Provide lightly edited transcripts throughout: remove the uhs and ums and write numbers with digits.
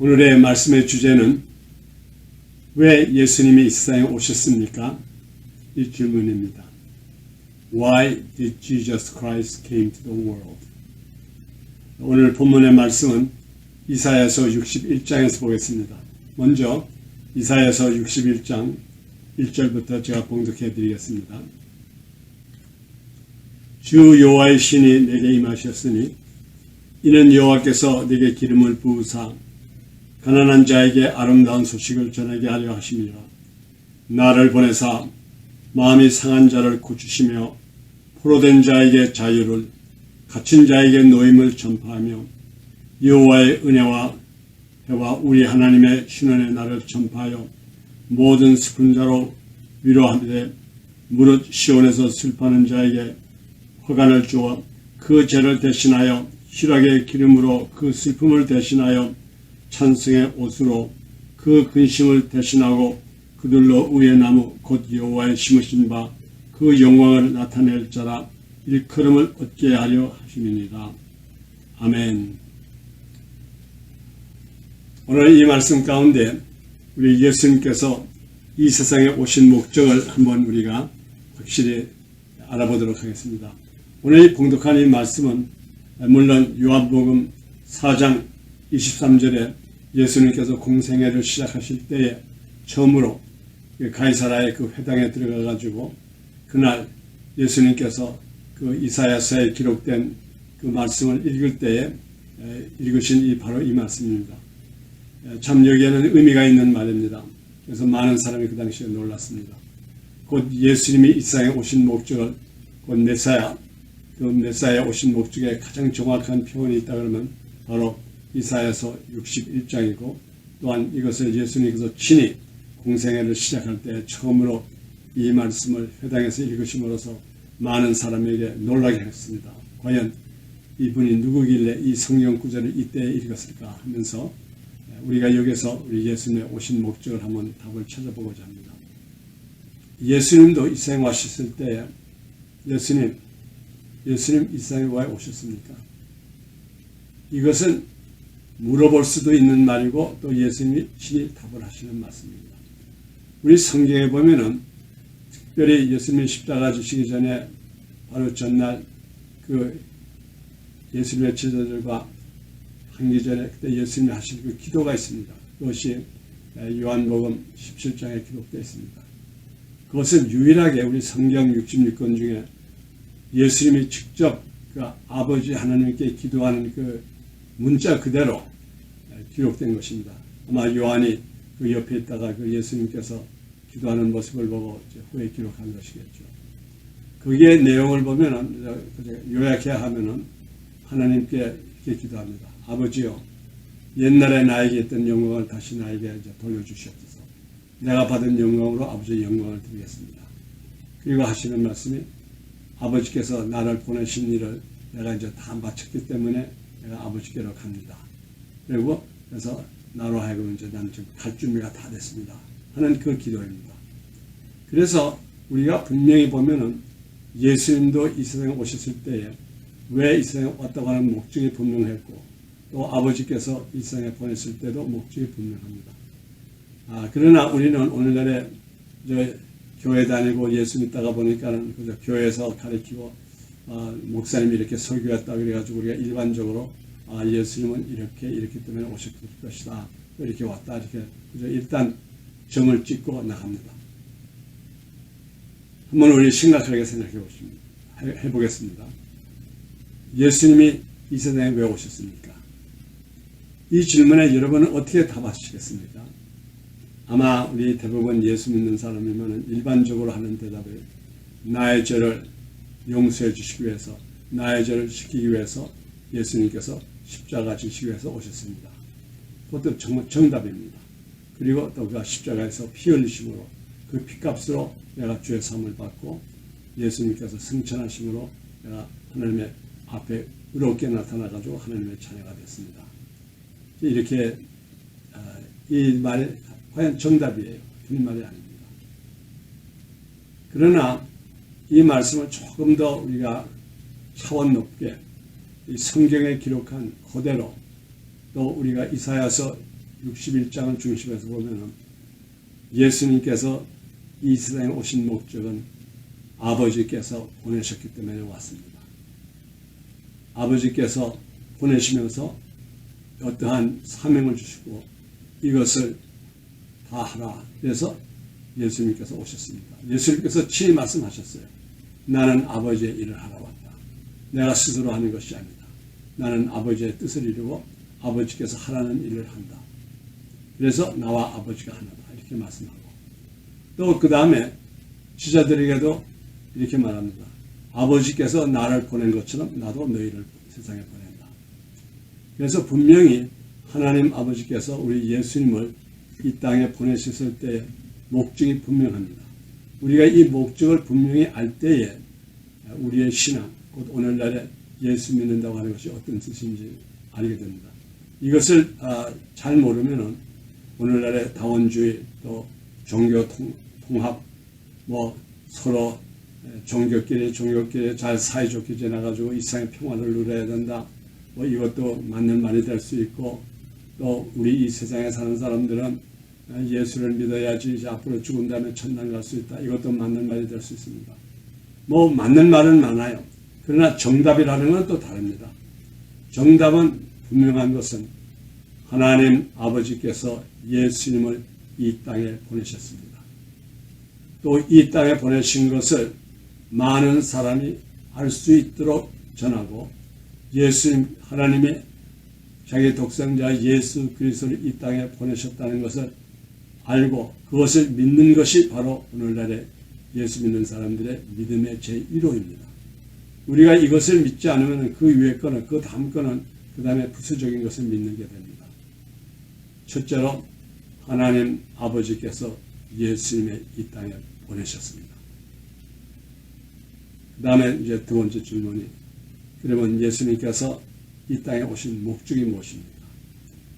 오늘의 말씀의 주제는 왜 예수님이 이 세상에 오셨습니까? 이 질문입니다. Why did Jesus Christ came to the world? 오늘 본문의 말씀은 이사야서 61장에서 보겠습니다. 먼저 이사야서 61장 1절부터 제가 봉독해 드리겠습니다. 주 여호와의 신이 내게 임하셨으니 이는 여호와께서 내게 기름을 부으사 가난한 자에게 아름다운 소식을 전하게 하려 하심이라. 나를 보내사 마음이 상한 자를 고치시며 포로된 자에게 자유를, 갇힌 자에게 노임을 전파하며 여호와의 은혜와 해와 우리 하나님의 신원의 날을 전파하여 모든 슬픈 자로 위로하되 무릇 시온에서 슬퍼하는 자에게 허간을 주어 그 죄를 대신하여 희락의 기름으로 그 슬픔을 대신하여 찬송의 옷으로 그 근심을 대신하고 그들로 의의 나무 곧 여호와의 심으신 바 그 영광을 나타낼 자라 일컬음을 얻게 하려 하심이니라. 아멘. 오늘 이 말씀 가운데 우리 예수님께서 이 세상에 오신 목적을 한번 우리가 확실히 알아보도록 하겠습니다. 오늘 봉독한 이 말씀은 물론 요한복음 4장 23절에 예수님께서 공생애를 시작하실 때에 처음으로 가이사라의 그 회당에 들어가 가지고 그날 예수님께서 그 이사야서에 기록된 그 말씀을 읽을 때에 읽으신 바로 이 말씀입니다. 참 여기에는 의미가 있는 말입니다. 그래서 많은 사람이 그 당시에 놀랐습니다. 곧 예수님이 이 세상에 오신 목적을 곧 메사야, 그 메사야에 오신 목적에 가장 정확한 표현이 있다 그러면 바로 이사야서 61장이고 또한 이것을 예수님께서 친히 공생애를 시작할 때 처음으로 이 말씀을 회당에서 읽으심으로써 많은 사람에게 놀라게 했습니다. 과연 이분이 누구길래 이 성경 구절을 이때에 읽었을까 하면서 우리가 여기서 우리 예수님의 오신 목적을 한번 답을 찾아보고자 합니다. 예수님도 이 세상에 오셨을 때 예수님 이 세상에 왜 오셨습니까? 이것은 물어볼 수도 있는 말이고 또 예수님이 친히 답을 하시는 말씀입니다. 우리 성경에 보면은 특별히 예수님이 십자가 지시기 전에 바로 전날 그 예수님의 제자들과 하기 전에 그때 예수님이 하신 그 기도가 있습니다. 그것이 요한복음 17장에 기록되어 있습니다. 그것은 유일하게 우리 성경 66권 중에 예수님이 직접 그 아버지 하나님께 기도하는 그 문자 그대로 기록된 것입니다. 아마 요한이 그 옆에 있다가 그 예수님께서 기도하는 모습을 보고 후에 기록한 것이겠죠. 거기에 내용을 보면은 요약해야 하면은 하나님께 이렇게 기도합니다. 아버지요, 옛날에 나에게 있던 영광을 다시 나에게 이제 돌려주시옵소서. 내가 받은 영광으로 아버지의 영광을 드리겠습니다. 그리고 하시는 말씀이 아버지께서 나를 보내신 일을 내가 이제 다 마쳤기 때문에 내가 아버지께로 갑니다. 그리고 그래서 나로 하여금 이제 나는 지금 갈 준비가 다 됐습니다. 하는 그 기도입니다. 그래서 우리가 분명히 보면은 예수님도 이 세상에 오셨을 때에 왜 이 세상에 왔다고 하는 목적이 분명했고 또 아버지께서 이 세상에 보냈을 때도 목적이 분명합니다. 그러나 우리는 오늘날에 교회 다니고 예수 믿다가 보니까는 그저 교회에서 가르치고 목사님이 이렇게 설교했다 그래가지고 우리가 일반적으로 예수님은 이렇기 때문에 오셨을 것이다. 이렇게 왔다 이렇게 그저 일단 점을 찍고 나갑니다. 한번 우리 심각하게 해보겠습니다. 예수님이 이 세상에 왜 오셨습니까? 이 질문에 여러분은 어떻게 답하시겠습니까? 아마 우리 대부분 예수 믿는 사람이면 일반적으로 하는 대답을 나의 죄를 용서해 주시기 위해서 나의 죄를 지키기 위해서 예수님께서 십자가 지시기 위해서 오셨습니다. 그것도 정답입니다. 그리고 또 그 십자가에서 피 흘리심으로 그 피값으로 내가 죄의 사함을 받고 예수님께서 승천하심으로 내가 하나님의 앞에 의롭게 나타나가지고 하나님의 자녀가 됐습니다. 이렇게 이 말이 과연 정답이에요. 틀린 말이 아닙니다. 그러나 이 말씀을 조금 더 우리가 차원 높게 이 성경에 기록한 그대로 또 우리가 이사야서 61장을 중심에서 보면은 예수님께서 이 세상에 오신 목적은 아버지께서 보내셨기 때문에 왔습니다. 아버지께서 보내시면서 어떠한 사명을 주시고 이것을 다 하라. 그래서 예수님께서 오셨습니다. 예수님께서 친히 말씀하셨어요. 나는 아버지의 일을 하러 왔다. 내가 스스로 하는 것이 아니다. 나는 아버지의 뜻을 이루고 아버지께서 하라는 일을 한다. 그래서 나와 아버지가 하나다. 이렇게 말씀하고 또 그 다음에 지자들에게도 이렇게 말합니다. 아버지께서 나를 보낸 것처럼 나도 너희를 세상에 보낸다. 그래서 분명히 하나님 아버지께서 우리 예수님을 이 땅에 보내셨을 때의 목적이 분명합니다. 우리가 이 목적을 분명히 알 때에 우리의 신앙, 곧 오늘날에 예수 믿는다고 하는 것이 어떤 뜻인지 알게 됩니다. 이것을 잘 모르면은 오늘날의 다원주의 또 종교 통합 서로 종교끼리 잘 사이좋게 지내가지고 이 세상의 평화를 누려야 된다. 이것도 맞는 말이 될 수 있고 또 우리 이 세상에 사는 사람들은 예수를 믿어야지 이제 앞으로 죽은 다음에 천당 갈 수 있다. 이것도 맞는 말이 될 수 있습니다. 맞는 말은 많아요. 그러나 정답이라는 건 또 다릅니다. 정답은 분명한 것은 하나님 아버지께서 예수님을 이 땅에 보내셨습니다. 또 이 땅에 보내신 것을 많은 사람이 알 수 있도록 전하고 예수님 하나님의 자기 독생자 예수 그리스도를 이 땅에 보내셨다는 것을 알고 그것을 믿는 것이 바로 오늘날의 예수 믿는 사람들의 믿음의 제1호입니다. 우리가 이것을 믿지 않으면 그 위에 거는 그 다음 거는 그 다음에 부수적인 것을 믿는 게 됩니다. 첫째로 하나님 아버지께서 예수님의 이 땅에 보내셨습니다. 그 다음에 이제 두 번째 질문이 그러면 예수님께서 이 땅에 오신 목적이 무엇입니까?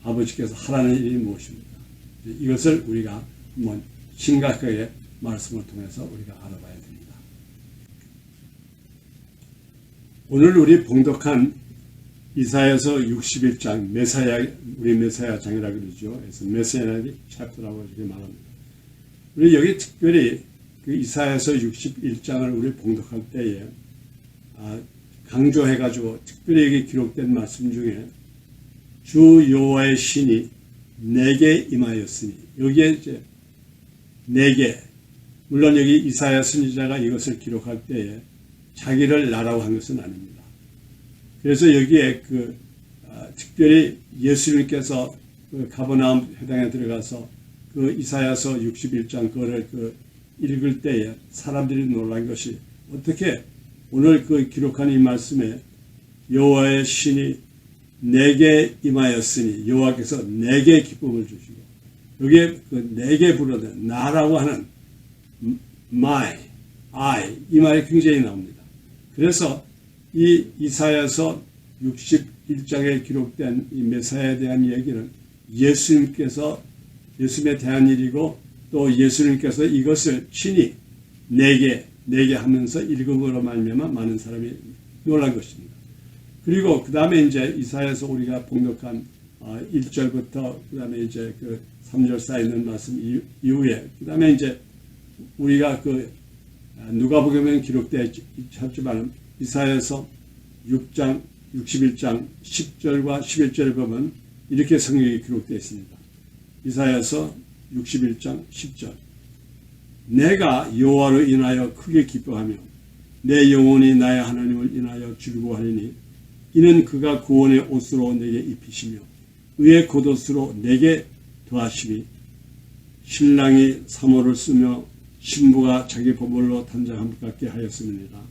아버지께서 하라는 일이 무엇입니까? 이것을 우리가 한번 심각하게 말씀을 통해서 우리가 알아봐야 됩니다. 오늘 우리 봉독한 이사야서 61장 우리 메사야 장이라고 그러죠. 그래서 메시아닉 챕터라고 이렇게 말합니다. 우리 여기 특별히 그 이사야서 61장을 우리 봉독할 때에 강조해가지고 특별히 여기 기록된 말씀 중에 주 여호와의 신이 내게 임하였으니 여기에 이제 내게 물론 여기 이사야 선지자가 이것을 기록할 때에 자기를 나라고 한 것은 아닙니다. 그래서 여기에 특별히 예수님께서 그 가버나움 회당에 들어가서 그 이사야서 61장 그거를 읽을 때에 사람들이 놀란 것이 어떻게 오늘 기록한 이 말씀에 여호와의 신이 내게 임하였으니 여호와께서 내게 기쁨을 주시고 여기에 내게 부르는 나라고 하는 my, I 이 말이 굉장히 나옵니다. 그래서 이 이사야서 61장에 기록된 이 메사야에 대한 얘기는 예수님에 대한 일이고 또 예수님께서 이것을 친히 내게 하면서 읽음으로 말미암아 많은 사람이 놀란 것입니다. 그리고 그 다음에 이제 이사야에서 우리가 봉독한 1절부터 그 다음에 이제 3절 사이에 있는 말씀 이후에 그 다음에 이제 우리가 누가복음에 기록되어 있지만 이사야에서 6장 61장 10절과 11절을 보면 이렇게 성경이 기록되어 있습니다. 이사야서 61장 10절 내가 여호와로 인하여 크게 기뻐하며 내 영혼이 나의 하나님을 인하여 즐거워하리니 이는 그가 구원의 옷으로 내게 입히시며 의의 겉옷으로 내게 더하시니 신랑이 사모를 쓰며 신부가 자기 보물로 단장함 같게 하였음이니라.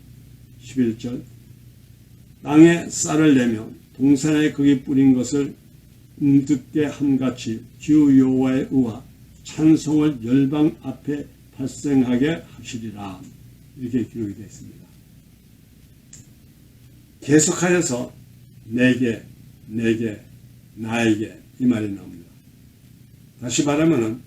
11절 땅에 쌀을 내며 동산에 거기 뿌린 것을 듣게 함같이 주 여호와의 의와 찬송을 열방 앞에 발생하게 하시리라. 이렇게 기록이 되어 있습니다. 계속하여서 내게, 나에게 이 말이 나옵니다. 다시 말하면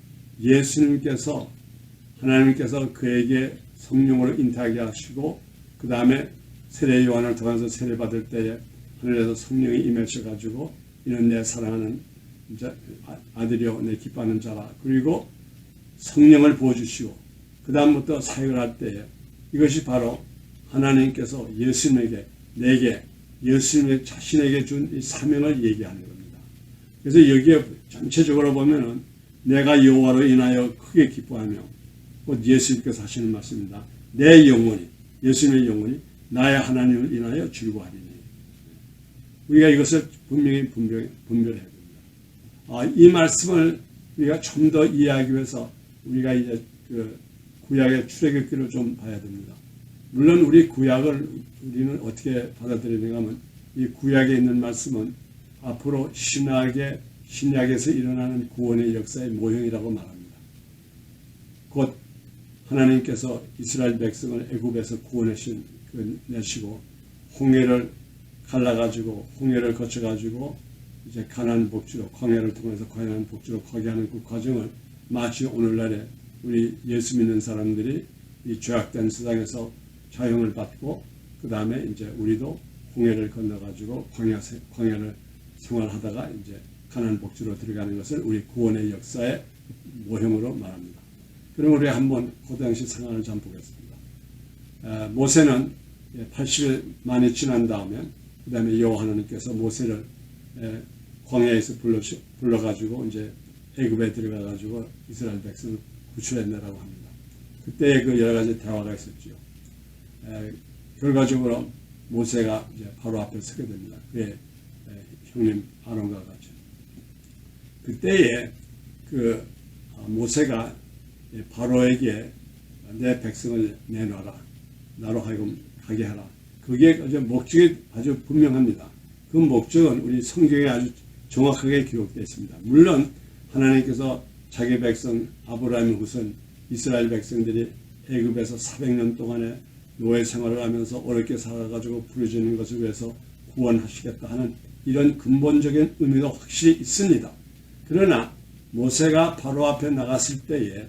하나님께서 그에게 성령으로 인도하게 하시고 그 다음에 세례 요한을 통해서 세례 받을 때에 하늘에서 성령이 임하셔가지고 이는 내 사랑하는 이제 아들이여 내 기뻐하는 자라. 그리고 성령을 부어주시고 그 다음부터 사역을 할 때에 이것이 바로 하나님께서 예수님에게 내게 예수님의 자신에게 준 이 사명을 얘기하는 겁니다. 그래서 여기에 전체적으로 보면은 내가 여호와로 인하여 크게 기뻐하며 곧 예수님께서 하시는 말씀입니다. 내 영혼이 예수님의 영혼이 나의 하나님을 인하여 즐거워하리니. 우리가 이것을 분명히 분별해야 됩니다. 이 말씀을 우리가 좀 더 이해하기 위해서 우리가 이제 그 구약의 출애굽기를 좀 봐야 됩니다. 물론 우리 구약을 우리는 어떻게 받아들이는가 하면 이 구약에 있는 말씀은 앞으로 신약에서 일어나는 구원의 역사의 모형이라고 말합니다. 곧 하나님께서 이스라엘 백성을 애굽에서 구원내시고 홍해를 갈라가지고 홍해를 거쳐가지고 이제 가나안 복지로 광야를 통해서 가나안 복지로 가게 하는 그 과정을 마치 오늘날에 우리 예수 믿는 사람들이 이 죄악된 세상에서 자영을 받고 그 다음에 이제 우리도 홍해를 건너가지고 광야를 생활하다가 이제 가나안 복지로 들어가는 것을 우리 구원의 역사의 모형으로 말합니다. 그럼 우리 한번 그 당시 상황을 좀 보겠습니다. 모세는 80일 만에 지난 다음에 그 다음에 여호와 하나님께서 모세를 광야에서 불러가지고 이제 애굽에 들어가가지고 이스라엘 백성을 구출해내라고 합니다. 그때 그 여러 가지 대화가 있었죠. 결과적으로 모세가 이제 바로 앞에 서게 됩니다. 그의 형님 아론과 같이. 그때에 그 모세가 바로에게 내 백성을 내놔라. 나로 하여금 가게 하라. 그게 목적이 아주 분명합니다. 그 목적은 우리 성경에 아주 정확하게 기록되어 있습니다. 물론 하나님께서 자기 백성 아브라함의 후손 이스라엘 백성들이 애굽에서 400년 동안에 노예 생활을 하면서 어렵게 살아가지고 부르짖는 것을 위해서 구원하시겠다 하는 이런 근본적인 의미도 확실히 있습니다. 그러나 모세가 바로 앞에 나갔을 때에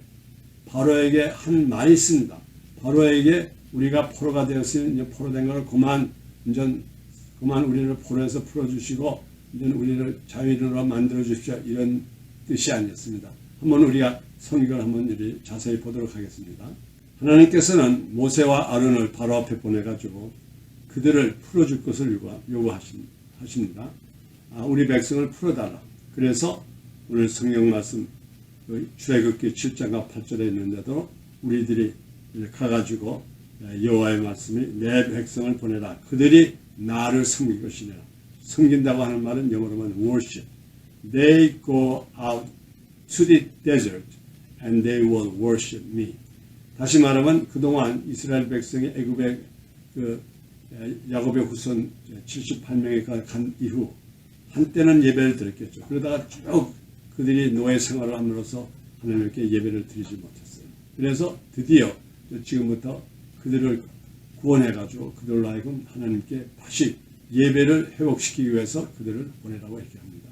바로에게 한 말이 있습니다. 바로에게 우리가 포로가 되었으니 포로된 것을 그만 우리를 포로에서 풀어주시고 이제 우리를 자유인으로 만들어 주십시오. 이런 뜻이 아니었습니다. 한번 우리가 성경을 한번 자세히 보도록 하겠습니다. 하나님께서는 모세와 아론을 바로 앞에 보내가지고 그들을 풀어줄 것을 요구하십니다. 우리 백성을 풀어달라. 그래서 오늘 성경 말씀 출애굽기 7장과 8절에 있는데도 우리들이 가가지고 여호와의 말씀이 내 백성을 보내라. 그들이 나를 섬길 것이니라. 섬긴다고 하는 말은 영어로는 worship. They go out to the desert and they will worship me. 다시 말하면 그동안 이스라엘 백성이 애굽의 야곱의 후손 78명이 간 이후 한때는 예배를 드렸겠죠. 그러다가 쭉 그들이 노예 생활을 함으로써 하나님께 예배를 드리지 못했어요. 그래서 드디어 지금부터 그들을 구원해가지고 그들로 하여금 하나님께 다시 예배를 회복시키기 위해서 그들을 보내라고 얘기합니다.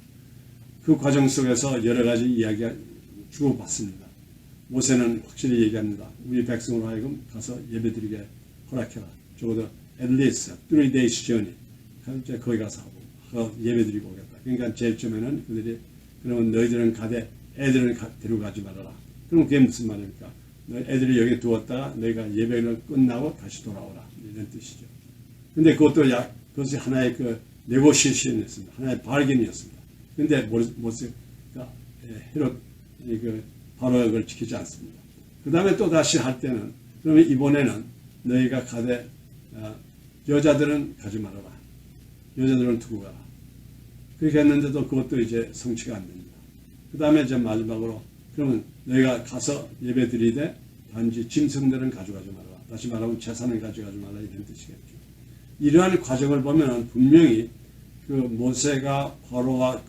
그 과정 속에서 여러 가지 이야기가 주고받습니다. 모세는 확실히 얘기합니다. 우리 백성으로 하여금 가서 예배드리게 허락해라. 적어도 at least 3 days journey. 거기 가서 하고 예배드리고 오겠다. 그러니까 제일 처음에는 그들이 그러면 너희들은 가되 애들은 데리고 가지 말아라. 그럼 그게 무슨 말입니까? 애들이 여기 두었다가 너희가 예배를 끝나고 다시 돌아오라. 이런 뜻이죠. 근데 그것이 하나의 네고시에이션이었습니다. 하나의 발견이었습니다. 근데 모세가 헤롯 바로가 그걸 지키지 않습니다. 그 다음에 또 다시 할 때는 그러면 이번에는 너희가 가되 여자들은 가지 말아라. 여자들은 두고 가라. 그렇게 했는데도 그것도 이제 성취가 안 됩니다. 그 다음에 이제 마지막으로 그러면 너희가 가서 예배 드리되 단지 짐승들은 가져가지 말아라. 다시 말하면 재산을 가져가지 말라 이런 뜻이겠죠. 이러한 과정을 보면 분명히 그 모세가 바로와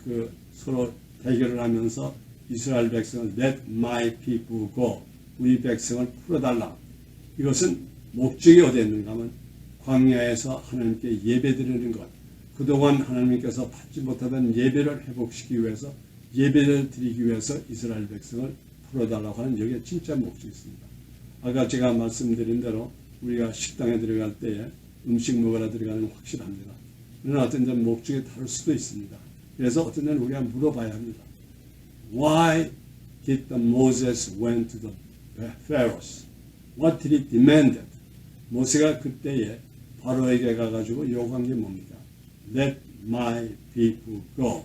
서로 대결을 하면서 이스라엘 백성을 let my people go. 우리 백성을 풀어달라. 이것은 목적이 어디에 있는가 하면 광야에서 하나님께 예배드리는 것. 그동안 하나님께서 받지 못하던 예배를 회복시키기 위해서 예배를 드리기 위해서 이스라엘 백성을 풀어달라고 하는 여기에 진짜 목적이 있습니다. 아까 제가 말씀드린 대로 우리가 식당에 들어갈 때에 음식 먹으러 들어가는 건 확실합니다. 그러나 어떤 점 목적이 다를 수도 있습니다. 그래서 어떤 점 우리가 물어봐야 합니다. Why did Moses went to the Pharaohs? What did he demanded? 모세가 그때에 바로에게 가가지고 요구한 게 뭡니까? Let my people go.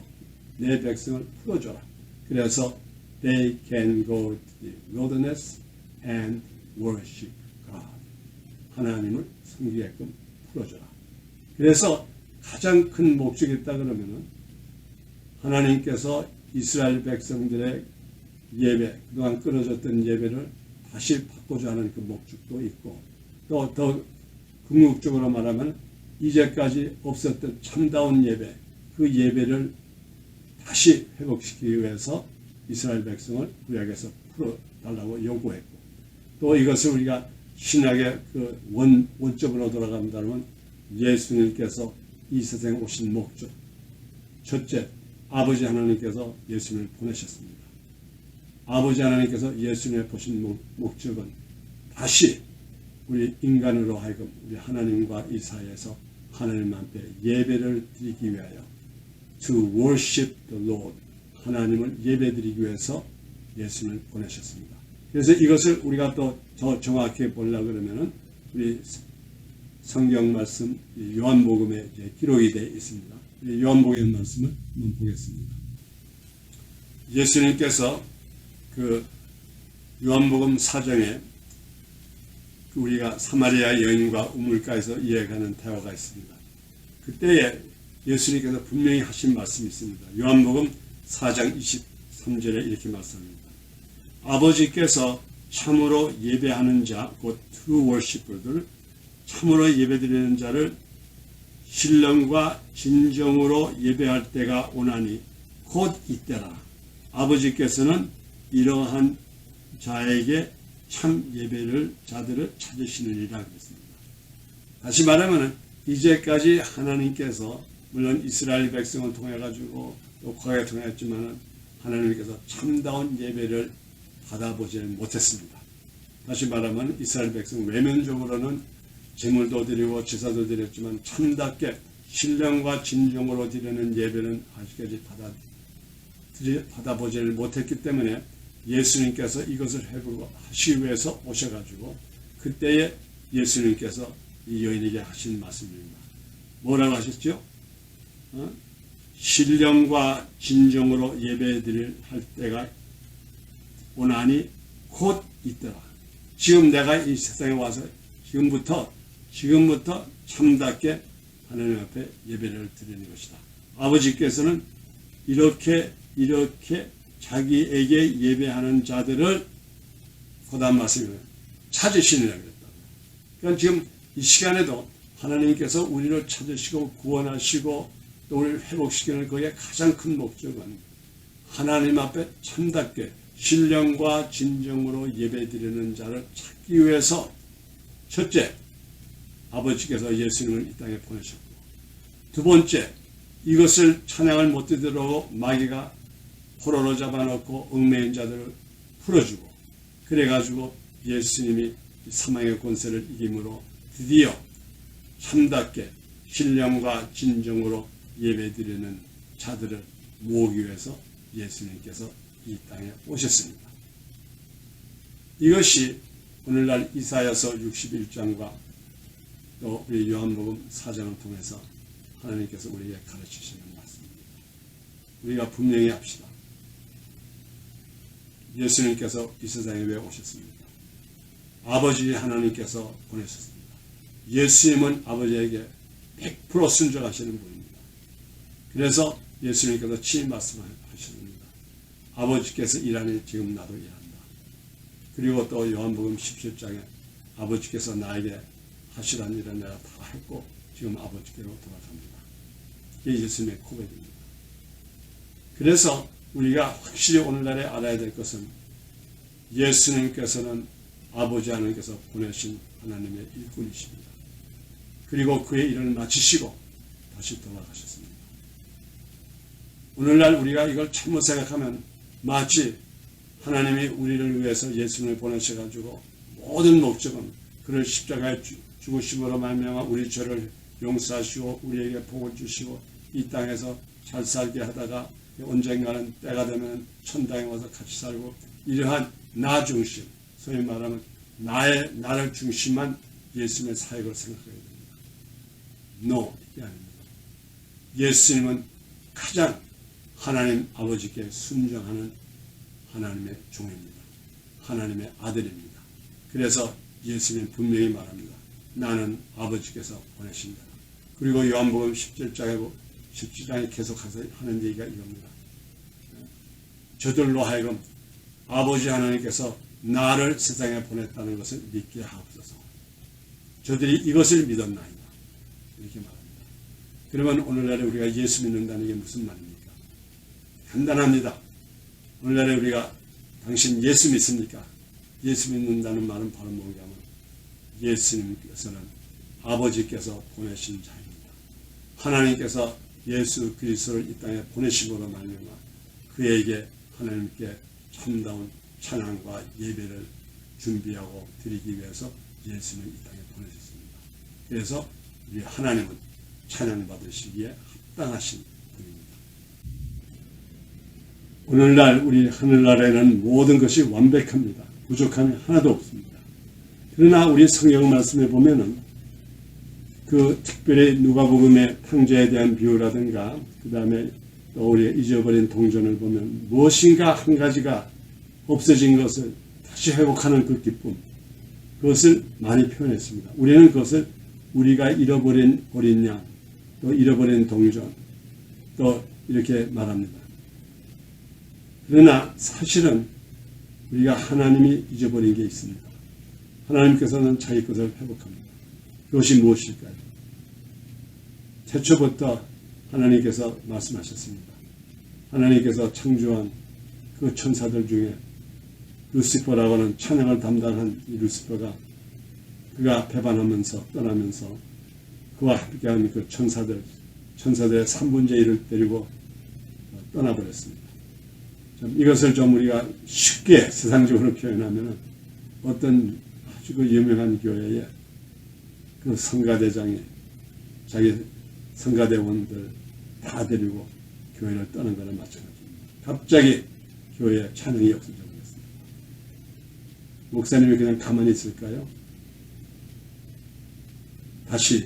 내 백성을 풀어줘라. 그래서 they can go to the wilderness and worship God. 하나님을 섬기게끔 풀어줘라. 그래서 가장 큰 목적이 있다 그러면은 하나님께서 이스라엘 백성들의 예배, 그동안 끊어졌던 예배를 다시 바꾸자 하는 그 목적도 있고, 또 더 궁극적으로 말하면 이제까지 없었던 참다운 예배, 그 예배를 다시 회복시키기 위해서 이스라엘 백성을 구약에서 풀어달라고 요구했고, 또 이것을 우리가 신약의 그 원점으로 돌아간다면 예수님께서 이 세상에 오신 목적, 첫째, 아버지 하나님께서 예수님을 보내셨습니다. 아버지 하나님께서 예수님을 보신 목적은 다시 우리 인간으로 하여금 우리 하나님과 이 사이에서 하나님 앞에 예배를 드리기 위하여 to worship the Lord, 하나님을 예배드리기 위해서 예수님을 보내셨습니다. 그래서 이것을 우리가 또 더 정확히 보려고 그러면은 우리 성경 말씀 요한복음에 기록이 되어 있습니다. 요한복음 말씀을 한번 보겠습니다. 예수님께서 그 요한복음 4장에 우리가 사마리아 여인과 우물가에서 이야기하는 대화가 있습니다. 그때에 예수님께서 분명히 하신 말씀이 있습니다. 요한복음 4장 23절에 이렇게 말씀합니다. 아버지께서 참으로 예배하는 자, 곧 true worshipper들, 참으로 예배드리는 자를 신령과 진정으로 예배할 때가 오나니 곧 이때라. 아버지께서는 이러한 자에게 참 예배를 자들을 찾으시느니라 그랬습니다. 다시 말하면 이제까지 하나님께서 물론 이스라엘 백성을 통해 가지고 또 과거에 통했지만 하나님께서 참다운 예배를 받아보지 못했습니다. 다시 말하면 이스라엘 백성 외면적으로는 제물도 드리고 제사도 드렸지만 참답게 신령과 진정으로 드리는 예배는 아직까지 받아보지를 못했기 때문에 예수님께서 이것을 하시기 위해서 오셔가지고 그때에 예수님께서 이 여인에게 하신 말씀입니다. 뭐라고 하셨죠? 신령과 진정으로 예배드릴 할 때가 오나니 곧 있더라. 지금 내가 이 세상에 와서 지금부터 참답게 하나님 앞에 예배를 드리는 것이다. 아버지께서는 이렇게 자기에게 예배하는 자들을 거듭 말씀을 찾으시느라 그랬다고. 그러니까 지금 이 시간에도 하나님께서 우리를 찾으시고 구원하시고 또 우리를 회복시키는 그의 가장 큰 목적은 하나님 앞에 참답게 신령과 진정으로 예배드리는 자를 찾기 위해서 첫째, 아버지께서 예수님을 이 땅에 보내셨고, 두 번째, 이것을 찬양을 못 드리도록 마귀가 포로로 잡아놓고 얽매인 자들을 풀어주고, 그래가지고 예수님이 사망의 권세를 이김으로 드디어 참답게 신령과 진정으로 예배드리는 자들을 모으기 위해서 예수님께서 이 땅에 오셨습니다. 이것이 오늘날 이사야서 61장과 또 우리 요한복음 4장을 통해서 하나님께서 우리에게 가르치시는 말씀입니다. 우리가 분명히 합시다. 예수님께서 이 세상에 왜 오셨습니까? 아버지 하나님께서 보내셨습니다. 예수님은 아버지에게 100% 순종하시는 분입니다. 그래서 예수님께서 친히 말씀하셨습니다. 아버지께서 일하니 지금 나도 일한다. 그리고 또 요한복음 17장에 아버지께서 나에게 하시라는 일을 내가 다 했고 지금 아버지께로 돌아갑니다. 이게 예수님의 고백입니다. 그래서 우리가 확실히 오늘날에 알아야 될 것은 예수님께서는 아버지 하나님께서 보내신 하나님의 일꾼이십니다. 그리고 그의 일을 마치시고 다시 돌아가셨습니다. 오늘날 우리가 이걸 잘못 생각하면 마치 하나님이 우리를 위해서 예수님을 보내셔가지고 모든 목적은 그를 십자가에 죽으심으로 말미암아 우리 죄를 용서하시고 우리에게 복을 주시고 이 땅에서 잘 살게 하다가 언젠가는 때가 되면 천당에 와서 같이 살고 이러한 나 중심, 소위 말하면 나를 중심한 예수님의 사역을 생각해야 됩니다. No, 이게 아닙니다. 예수님은 가장 하나님 아버지께 순종하는 하나님의 종입니다. 하나님의 아들입니다. 그래서 예수님은 분명히 말합니다. 나는 아버지께서 보내신다. 그리고 요한복음 17장에 계속해서 하는 얘기가 이겁니다. 저들로 하여금 아버지 하나님께서 나를 세상에 보냈다는 것을 믿게 하옵소서. 저들이 이것을 믿었나이다. 이렇게 말합니다. 그러면 오늘날에 우리가 예수 믿는다는 게 무슨 말입니까? 간단합니다. 오늘날에 우리가 당신 예수 믿습니까? 예수 믿는다는 말은 바로 뭔가 하면 예수님께서는 아버지께서 보내신 자입니다. 하나님께서 예수 그리스도를 이 땅에 보내심으로 말미암아 그에게 하나님께 참다운 찬양과 예배를 준비하고 드리기 위해서 예수님을 이 땅에 보내셨습니다. 그래서 우리 하나님은 찬양받으시기에 합당하신 분입니다. 오늘날 우리 하늘나라에는 모든 것이 완벽합니다. 부족함이 하나도 없습니다. 그러나 우리 성경 말씀에 보면은 그 특별히 누가복음의 탕자에 대한 비유라든가 그 다음에 또 우리가 잊어버린 동전을 보면 무엇인가 한 가지가 없어진 것을 다시 회복하는 그 기쁨, 그것을 많이 표현했습니다. 우리는 그것을 우리가 잃어버린 어린 양, 또 잃어버린 동전, 또 이렇게 말합니다. 그러나 사실은 우리가 하나님이 잊어버린 게 있습니다. 하나님께서는 자기 것을 회복합니다. 그것이 무엇일까요? 태초부터 하나님께서 말씀하셨습니다. 하나님께서 창조한 그 천사들 중에 루시퍼라고 하는 찬양을 담당한 이 루시퍼가 그가 배반하면서 떠나면서 그와 함께하는 그 천사들의 3분의 1을 데리고 떠나버렸습니다. 이것을 좀 우리가 쉽게 세상적으로 표현하면 어떤 아주 그 유명한 교회에 그 성가대장이 자기 성가대원들 다 데리고 교회를 떠난 거나 마찬가지입니다. 갑자기 교회에 찬양이 없어져 버렸습니다. 목사님이 그냥 가만히 있을까요? 다시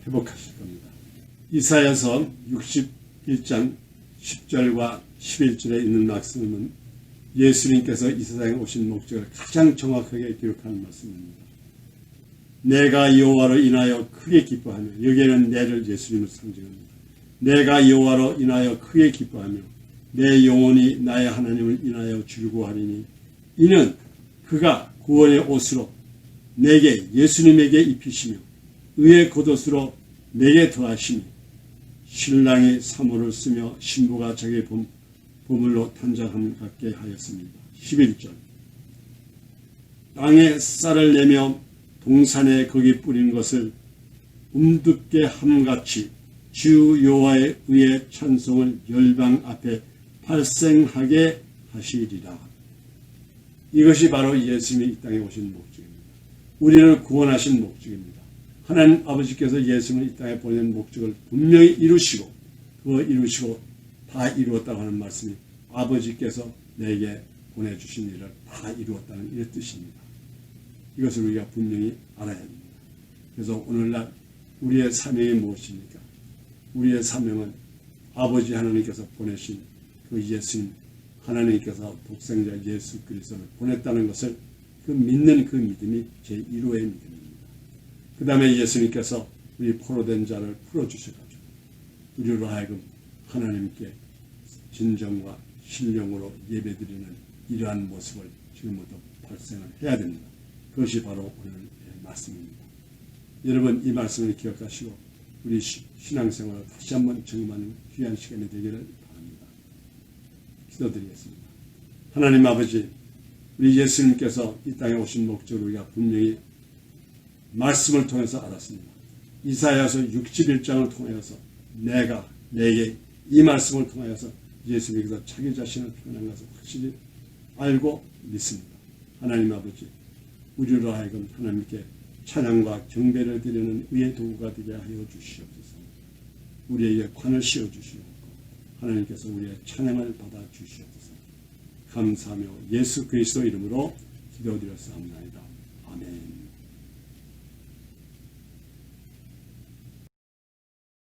회복하실 겁니다. 이사야서 61장 10절과 11절에 있는 말씀은 예수님께서 이 세상에 오신 목적을 가장 정확하게 기록하는 말씀입니다. 내가 여호와로 인하여 크게 기뻐하며, 여기에는 내를 예수님을 상징합니다. 내가 여호와로 인하여 크게 기뻐하며 내 영혼이 나의 하나님을 인하여 즐거워하리니 이는 그가 구원의 옷으로 내게 예수님에게 입히시며 의의 겉옷으로 내게 더하시니 신랑이 사모를 쓰며 신부가 자기 보물로 탄장함 같게 하였습니다. 11절 땅에 쌀을 내며 동산에 거기 뿌린 것을 움듣게 함같이 주 여호와의 의의 찬송을 열방 앞에 발생하게 하시리라. 이것이 바로 예수님이 이 땅에 오신 목적입니다. 우리를 구원하신 목적입니다. 하나님 아버지께서 예수님을 이 땅에 보낸 목적을 분명히 이루시고 그거 이루시고 다 이루었다고 하는 말씀이 아버지께서 내게 보내주신 일을 다 이루었다는 이 뜻입니다. 이것을 우리가 분명히 알아야 합니다. 그래서 오늘날 우리의 사명이 무엇입니까? 우리의 사명은 아버지 하나님께서 보내신 그 예수님, 하나님께서 독생자 예수 그리스도를 보냈다는 것을 그 믿는 그 믿음이 제1호의 믿음입니다. 그 다음에 예수님께서 우리 포로된 자를 풀어주셔가지고 우리로 하여금 하나님께 진정과 신령으로 예배드리는 이러한 모습을 지금부터 발생을 해야 됩니다. 그것이 바로 오늘의 말씀입니다. 여러분 이 말씀을 기억하시고 우리 신앙생활을 다시 한번 점검하는 귀한 시간이 되기를 바랍니다. 기도드리겠습니다. 하나님 아버지, 우리 예수님께서 이 땅에 오신 목적을 우리가 분명히 말씀을 통해서 알았습니다. 이사야서 61장을 통하여서 내게 이 말씀을 통하여서 예수님께서 자기 자신을 표현한 것을 확실히 알고 믿습니다. 하나님 아버지, 우리로 하여금 하나님께 찬양과 경배를 드리는 의의 도구가 되게 하여 주시옵소서. 우리에게 관을 씌워 주시옵고 하나님께서 우리의 찬양을 받아 주시옵소서. 감사하며 예수 그리스도 이름으로 기도드렸사옵나이다. 아멘.